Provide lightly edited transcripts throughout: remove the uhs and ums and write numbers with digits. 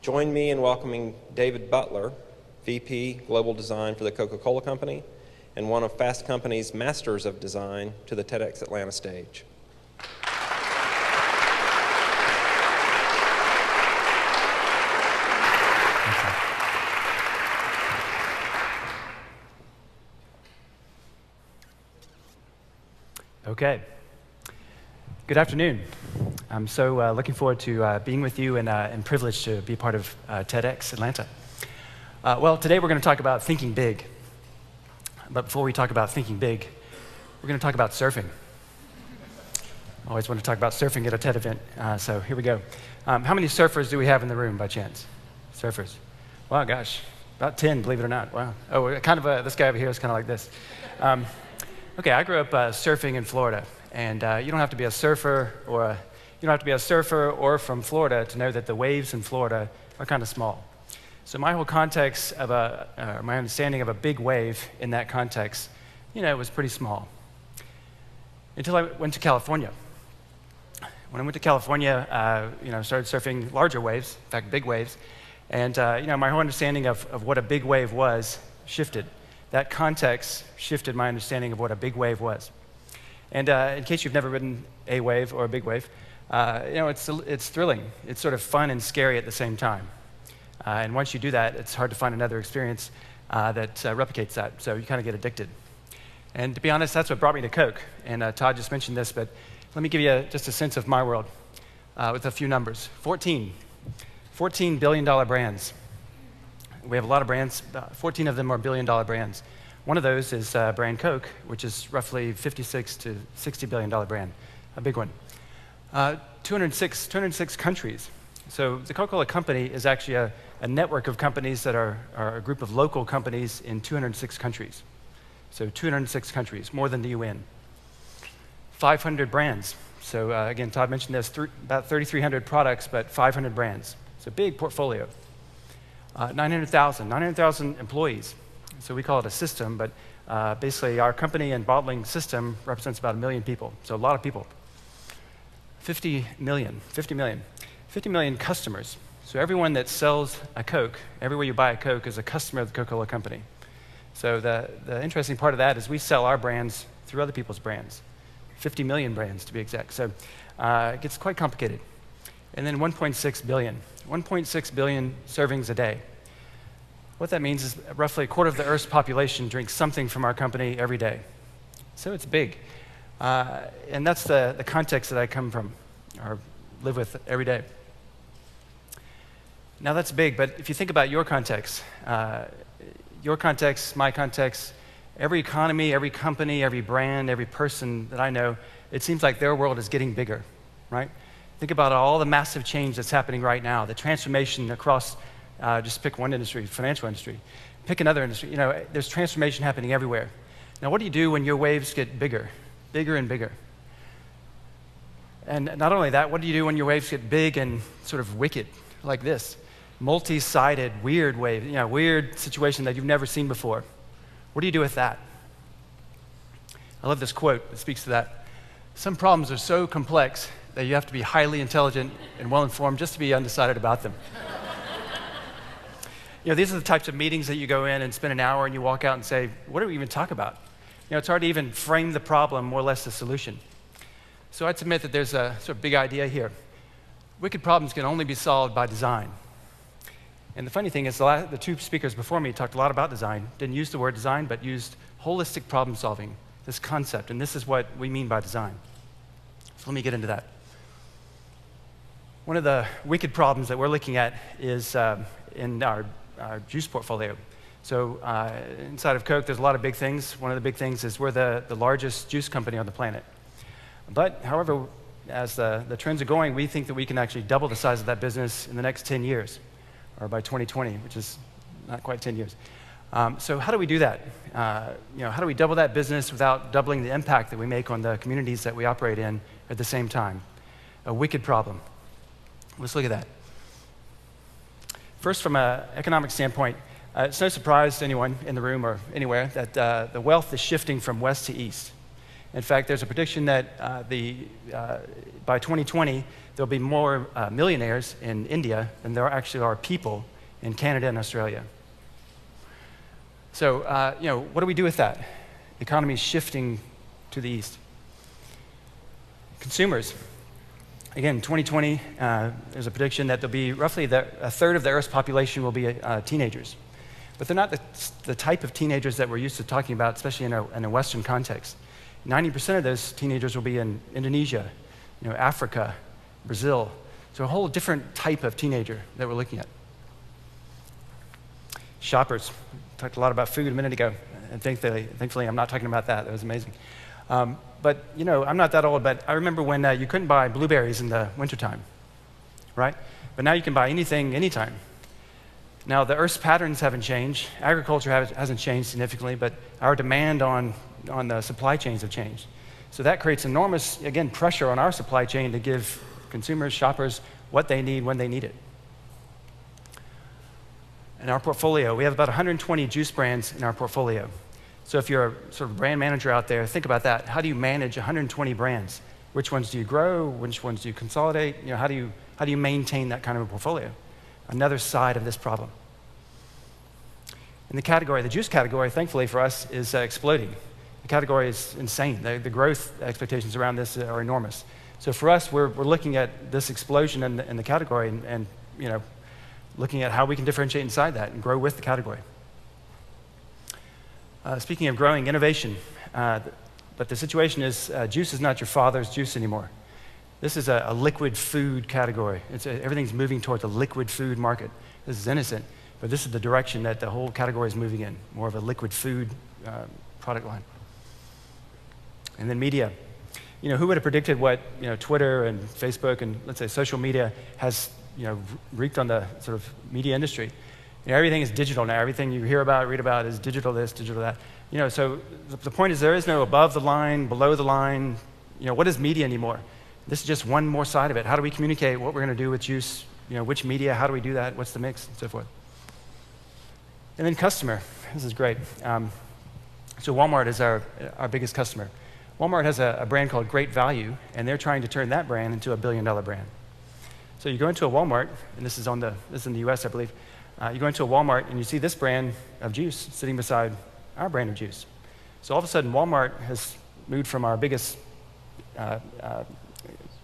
Join me in welcoming David Butler, VP Global Design for the Coca-Cola Company, and one of Fast Company's Masters of Design, to the TEDxAtlanta stage. Okay. Good afternoon. I'm so looking forward to being with you and privileged to be part of TEDxAtlanta. Well, today we're going to talk about thinking big. But before we talk about thinking big, we're going to talk about surfing. I always want to talk about surfing at a TED event, so here we go. How many surfers do we have in the room by chance? Surfers. Wow, gosh, about 10, believe it or not. Wow. Oh, kind of this guy over here is kind of like this. Okay, I grew up surfing in Florida, and you don't have to be a surfer or from Florida to know that the waves in Florida are kind of small. So my whole context of my understanding of a big wave in that context, was pretty small. Until I went to California. When I went to California, I started surfing larger waves, in fact, big waves, and my whole understanding of what a big wave was shifted. That context shifted my understanding of what a big wave was. And in case you've never ridden a wave or a big wave, it's thrilling. It's sort of fun and scary at the same time. And once you do that, it's hard to find another experience that replicates that. So you kind of get addicted. And to be honest, that's what brought me to Coke. And Todd just mentioned this, but let me give you just a sense of my world with a few numbers. 14 billion dollar brands. We have a lot of brands. 14 of them are billion-dollar brands. One of those is brand Coke, which is roughly $56 to $60 billion brand, a big one. 206 countries. So the Coca-Cola Company is actually a network of companies that are a group of local companies in 206 countries. So 206 countries, more than the UN. 500 brands. So again, Todd mentioned this, about 3,300 products, but 500 brands. So big portfolio. 900,000 employees. So we call it a system, but basically our company and bottling system represents about 1 million people. So a lot of people. 50 million customers. So everyone that sells a Coke, everywhere you buy a Coke is a customer of the Coca-Cola Company. So the interesting part of that is we sell our brands through other people's brands. 50 million brands to be exact. So it gets quite complicated. And then 1.6 billion. 1.6 billion servings a day. What that means is roughly a quarter of the Earth's population drinks something from our company every day. So it's big. And that's the context that I come from, or live with every day. Now that's big, but if you think about your context, my context, every economy, every company, every brand, every person that I know, it seems like their world is getting bigger, right? Think about all the massive change that's happening right now, the transformation across, just pick one industry, financial industry. Pick another industry. There's transformation happening everywhere. Now, what do you do when your waves get bigger and bigger? And not only that, what do you do when your waves get big and sort of wicked, like this? Multi-sided, weird wave, weird situation that you've never seen before. What do you do with that? I love this quote that speaks to that. Some problems are so complex that you have to be highly intelligent and well-informed just to be undecided about them. These are the types of meetings that you go in and spend an hour and you walk out and say, what do we even talk about? It's hard to even frame the problem, more or less the solution. So I'd submit that there's a sort of big idea here. Wicked problems can only be solved by design. And the funny thing is the two speakers before me talked a lot about design, didn't use the word design, but used holistic problem solving, this concept, and this is what we mean by design. So let me get into that. One of the wicked problems that we're looking at is in our juice portfolio. So inside of Coke, there's a lot of big things. One of the big things is we're the largest juice company on the planet. But however, as the trends are going, we think that we can actually double the size of that business in the next 10 years, or by 2020, which is not quite 10 years. So how do we do that? How do we double that business without doubling the impact that we make on the communities that we operate in at the same time? A wicked problem. Let's look at that. First, from an economic standpoint, it's no surprise to anyone in the room or anywhere that the wealth is shifting from west to east. In fact, there's a prediction that by 2020, there'll be more millionaires in India than there actually are people in Canada and Australia. So, what do we do with that? The economy is shifting to the east. Consumers. Again, 2020, there's a prediction that there'll be roughly a third of the Earth's population will be teenagers. But they're not the type of teenagers that we're used to talking about, especially in a Western context. 90% of those teenagers will be in Indonesia, Africa, Brazil. So a whole different type of teenager that we're looking at. Shoppers. Talked a lot about food a minute ago, and thankfully I'm not talking about that. That was amazing. But I'm not that old, but I remember when you couldn't buy blueberries in the wintertime, right? But now you can buy anything, anytime. Now, the Earth's patterns haven't changed. Agriculture hasn't changed significantly, but our demand on the supply chains have changed. So that creates enormous, again, pressure on our supply chain to give consumers, shoppers, what they need when they need it. In our portfolio, we have about 120 juice brands in our portfolio. So if you're a sort of brand manager out there, think about that. How do you manage 120 brands? Which ones do you grow? Which ones do you consolidate? How do you maintain that kind of a portfolio? Another side of this problem. In the category, the juice category, thankfully for us, is exploding. The category is insane. The growth expectations around this are enormous. So for us, we're looking at this explosion in the category and looking at how we can differentiate inside that and grow with the category. Speaking of growing, innovation. But the situation is juice is not your father's juice anymore. This is a liquid food category. Everything's moving towards a liquid food market. This is innocent, but this is the direction that the whole category is moving in, more of a liquid food product line. And then media. Who would have predicted what Twitter and Facebook and, let's say, social media has wreaked on the sort of media industry? Everything is digital now. Everything you hear about, read about is digital this, digital that. So the point is there is no above the line, below the line. What is media anymore? This is just one more side of it. How do we communicate what we're going to do with juice? Which media? How do we do that? What's the mix? And so forth. And then customer. This is great. So Walmart is our biggest customer. Walmart has a brand called Great Value, and they're trying to turn that brand into a billion-dollar brand. So you go into a Walmart, and this is in the U.S., I believe. You go into a Walmart, and you see this brand of juice sitting beside our brand of juice. So all of a sudden, Walmart has moved from our biggest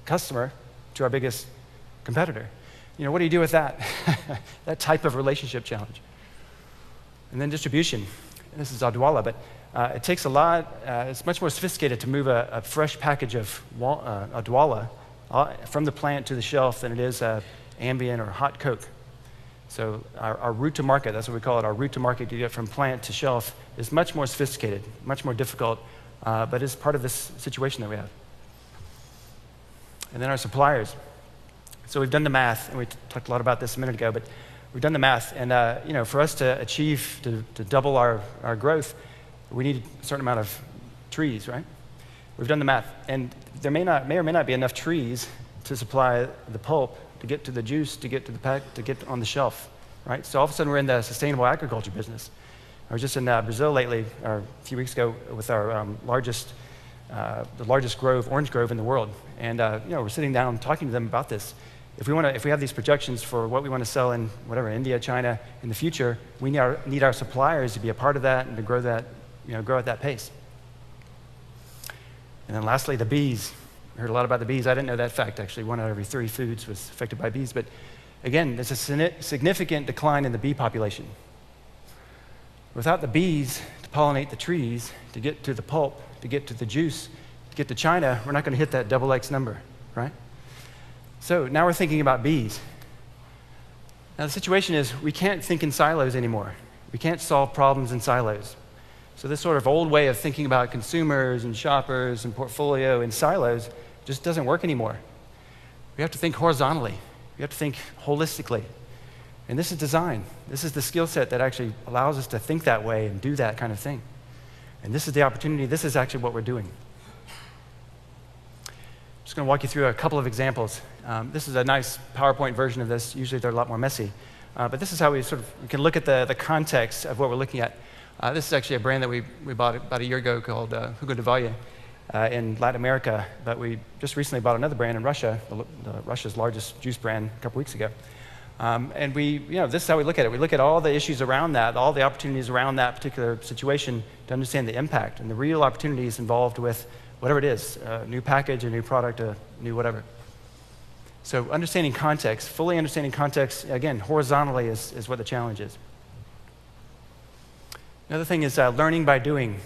customer to our biggest competitor. What do you do with that? That type of relationship challenge. And then distribution. This is Odwalla, but it takes a lot. It's much more sophisticated to move a fresh package of Odwalla from the plant to the shelf than it is ambient or hot Coke. So our route to market, that's what we call it, our route to market to get from plant to shelf is much more sophisticated, much more difficult, but it's part of this situation that we have. And then our suppliers. So we've done the math, and we talked a lot about this a minute ago, but we've done the math, and for us to achieve, to double our growth, we need a certain amount of trees, right? We've done the math, and there may or may not be enough trees to supply the pulp, to get to the juice, to get to the pack, to get on the shelf, right? So all of a sudden we're in the sustainable agriculture business. I was just in Brazil lately, or a few weeks ago, with our the largest orange grove in the world, and we're sitting down talking to them about this. If we have these projections for what we want to sell in whatever India, China in the future, we need our suppliers to be a part of that and to grow that, grow at that pace. And then lastly, the bees. I heard a lot about the bees. I didn't know that fact, actually. 1 out of every 3 foods was affected by bees. But again, there's a significant decline in the bee population. Without the bees to pollinate the trees, to get to the pulp, to get to the juice, to get to China, we're not going to hit that double X number, right? So now we're thinking about bees. Now the situation is we can't think in silos anymore. We can't solve problems in silos. So this sort of old way of thinking about consumers and shoppers and portfolio in silos just doesn't work anymore. We have to think horizontally. We have to think holistically. And this is design. This is the skill set that actually allows us to think that way and do that kind of thing. And this is the opportunity. This is actually what we're doing. I'm just going to walk you through a couple of examples. This is a nice PowerPoint version of this. Usually they're a lot more messy. But this is how we can look at the context of what we're looking at. This is actually a brand that we bought about a year ago called Hugo de Valle. in Latin America, but we just recently bought another brand in Russia, Russia's largest juice brand, a couple weeks ago. And this is how we look at it. We look at all the issues around that, all the opportunities around that particular situation to understand the impact and the real opportunities involved with whatever it is, a new package, a new product, a new whatever. So understanding context, fully understanding context, again, horizontally is what the challenge is. Another thing is learning by doing.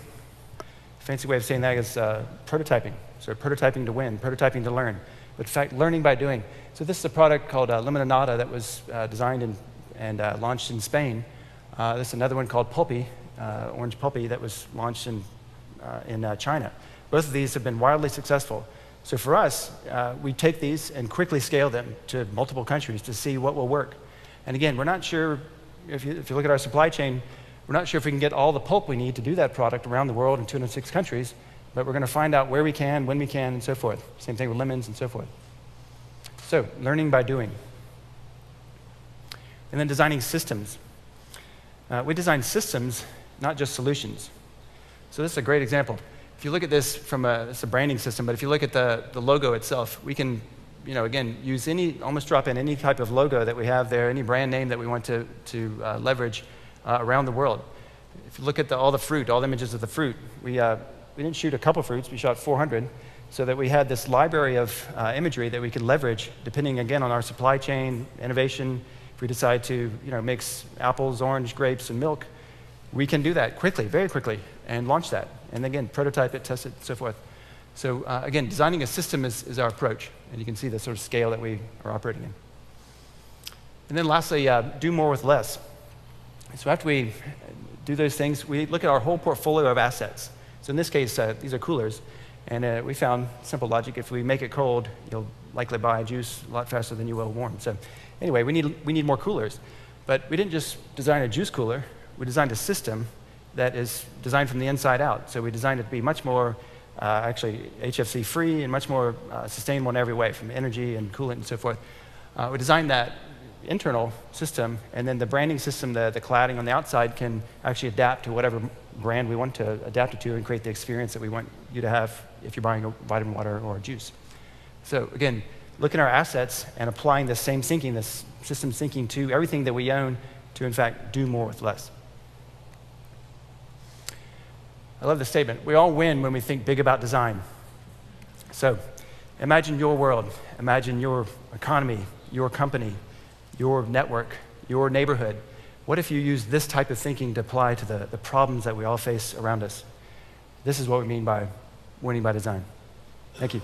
Fancy way of saying that is prototyping. So prototyping to win, prototyping to learn. But in fact, learning by doing. So this is a product called Limonada that was designed and launched in Spain. This is another one called Pulpy, Orange Pulpy, that was launched in China. Both of these have been wildly successful. So for us, we take these and quickly scale them to multiple countries to see what will work. And again, we're not sure, if you look at our supply chain, we're not sure if we can get all the pulp we need to do that product around the world in 206 countries, but we're going to find out where we can, when we can, and so forth. Same thing with lemons and so forth. So learning by doing. And then designing systems. We design systems, not just solutions. So this is a great example. If you look at this it's a branding system, but if you look at the logo itself, we can, again, use almost drop in any type of logo that we have there, any brand name that we want to leverage around the world. If you look at all the fruit, all the images of the fruit, we didn't shoot a couple fruits, we shot 400, so that we had this library of imagery that we could leverage, depending, again, on our supply chain, innovation. If we decide to, mix apples, orange, grapes, and milk, we can do that quickly, very quickly, and launch that. And again, prototype it, test it, and so forth. So again, designing a system is our approach, and you can see the sort of scale that we are operating in. And then lastly, do more with less. So after we do those things, we look at our whole portfolio of assets. So in this case, these are coolers, and we found simple logic. If we make it cold, you'll likely buy juice a lot faster than you will warm. So anyway, we need more coolers. But we didn't just design a juice cooler. We designed a system that is designed from the inside out. So we designed it to be much more actually HFC-free and much more sustainable in every way, from energy and coolant and so forth. We designed that internal system, and then the branding system, the cladding on the outside, can actually adapt to whatever brand we want to adapt it to and create the experience that we want you to have if you're buying a vitamin water or a juice. So again, looking at our assets and applying this same thinking, this system thinking, to everything that we own to, in fact, do more with less. I love this statement. We all win when we think big about design. So imagine your world. Imagine your economy, your company, your network, your neighborhood. What if you use this type of thinking to apply to the problems that we all face around us? This is what we mean by winning by design. Thank you.